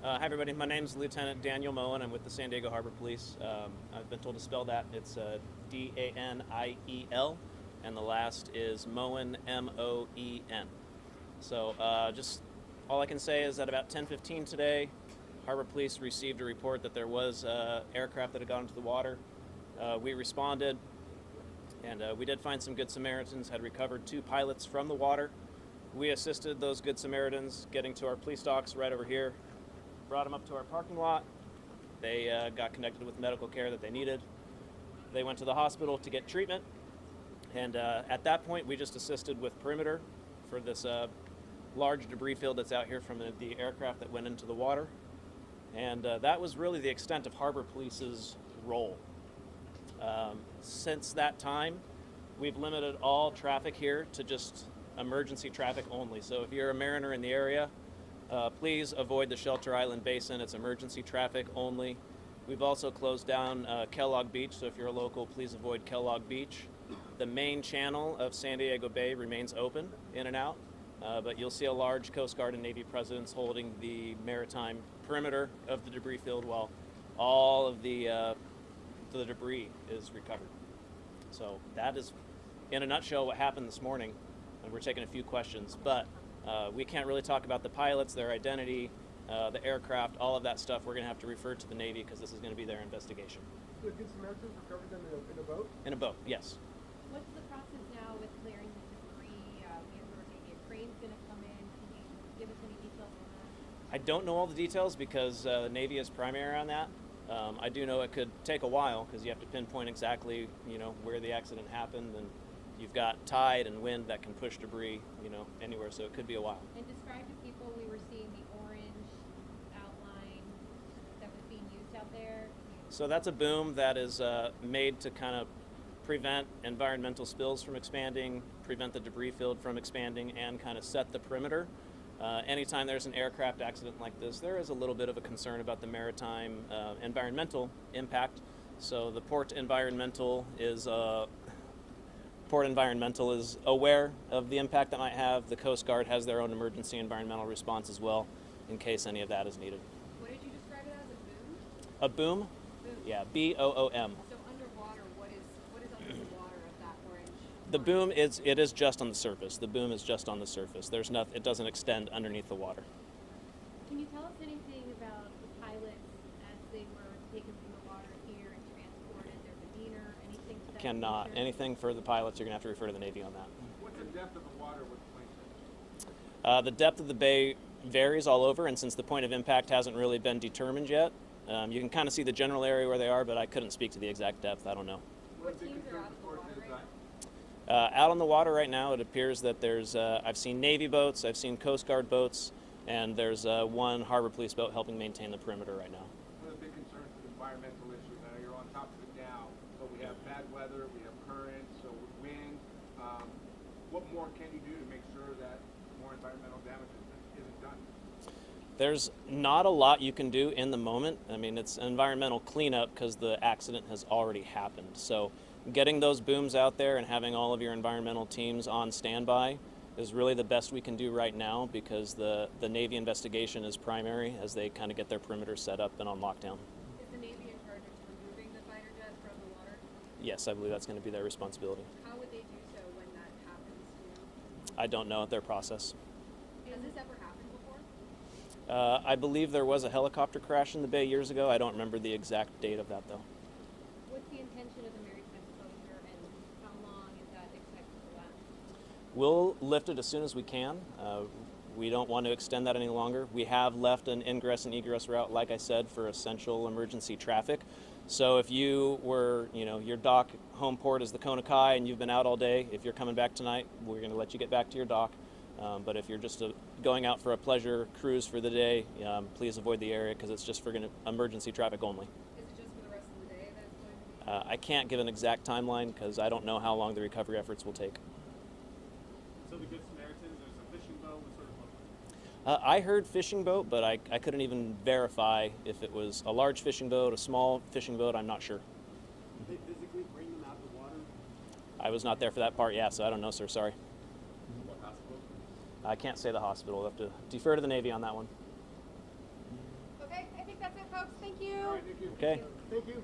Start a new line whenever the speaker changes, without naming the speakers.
Hi everybody, my name is Lieutenant Daniel Moen. I'm with the San Diego Harbor Police. I've been told to spell that. It's Daniel, and the last is Moen, Moen. So just all I can say is that about 10:15 today, Harbor Police received a report that there was aircraft that had gone into the water. We responded, and we did find some Good Samaritans, had recovered 2 pilots from the water. We assisted those Good Samaritans getting to our police docks right over here, brought them up to our parking lot. They got connected with medical care that they needed. They went to the hospital to get treatment, and at that point we just assisted with perimeter for this large debris field that's out here from the aircraft that went into the water. And that was really the extent of Harbor Police's role. Since that time, we've limited all traffic here to just emergency traffic only. So if you're a mariner in the area, please avoid the Shelter Island Basin. It's emergency traffic only. We've also closed down Kellogg Beach, so if you're a local, please avoid Kellogg Beach. The main channel of San Diego Bay remains open, in and out, but you'll see a large Coast Guard and Navy presence holding the maritime perimeter of the debris field while all of the debris is recovered. So that is, in a nutshell, what happened this morning. And we're taking a few questions, but we can't really talk about the pilots, their identity, the aircraft, all of that stuff. We're going to have to refer to the Navy because this is going to be their investigation.
The Good Samaritans recovered them in a boat?
In a boat, yes.
What's the process now with clearing the debris? We have heard maybe a crane's going to come in. Can you give us any details on that?
I don't know all the details because the Navy is primary on that. I do know it could take a while because you have to pinpoint exactly, where the accident happened, and you've got tide and wind that can push debris, anywhere, so it could be a while.
And describe to people, we were seeing the orange outline that was being used out there.
So that's a boom that is made to kind of prevent environmental spills from expanding, prevent the debris field from expanding, and kind of set the perimeter. Anytime there's an aircraft accident like this, there is a little bit of a concern about the maritime environmental impact. So the Port Environmental is aware of the impact that might have. The Coast Guard has their own emergency environmental response as well, in case any of that is needed.
What did you describe it as, a boom?
A boom? Yeah, B-O-O-M.
So underwater, what is under the water of that orange?
The boom is just on the surface. The boom is just on the surface. There's nothing. It doesn't extend underneath the water.
Can you tell us anything about the pilots as they were taken from the water here and transported, their demeanor, anything to that
Cannot.
nature?
Anything for the pilots, you're going to have to refer to the Navy on that.
What's the depth of the water with the plane?
The depth of the bay varies all over, and since the point of impact hasn't really been determined yet, you can kind of see the general area where they are, but I couldn't speak to the exact depth. I don't know.
What teams are out in the water right now?
Out on the water right now, it appears that there's, I've seen Navy boats, I've seen Coast Guard boats, and there's one Harbor Police boat helping maintain the perimeter right now.
One of the big concerns is environmental issues. I know you're on top of it now, but we have bad weather, we have currents, so wind. What more can you do to make sure that more environmental damage isn't done?
There's not a lot you can do in the moment. I mean, it's environmental cleanup because the accident has already happened. So getting those booms out there and having all of your environmental teams on standby is really the best we can do right now because the Navy investigation is primary as they kind of get their perimeter set up and on lockdown.
Is the Navy in charge of removing the fighter jet from the water?
Yes, I believe that's going to be their responsibility.
How would they do so when that happens?
I don't know their process.
Has this ever happened before?
I believe there was a helicopter crash in the bay years ago. I don't remember the exact date of that, though.
What's the intention of the maritime closure and how long is that expected to last?
We'll lift it as soon as we can. We don't want to extend that any longer. We have left an ingress and egress route, like I said, for essential emergency traffic. So if you were, your dock home port is the Kona Kai and you've been out all day, if you're coming back tonight, we're going to let you get back to your dock. But if you're just going out for a pleasure cruise for the day, please avoid the area because it's just for emergency traffic only.
Is it just for the rest of the day that it's going to be?
I can't give an exact timeline because I don't know how long the recovery efforts will take.
So the Good Samaritans, there's a fishing boat, what sort of boat?
I heard fishing boat, but I couldn't even verify if it was a large fishing boat, a small fishing boat, I'm not sure.
Did they physically bring them out of the water?
I was not there for that part, so I don't know, sir, sorry.
What hospital?
I can't say the hospital. I'll have to defer to the Navy on that one.
Okay. folks. Thank you.
All right, thank you.
Okay.
Thank you.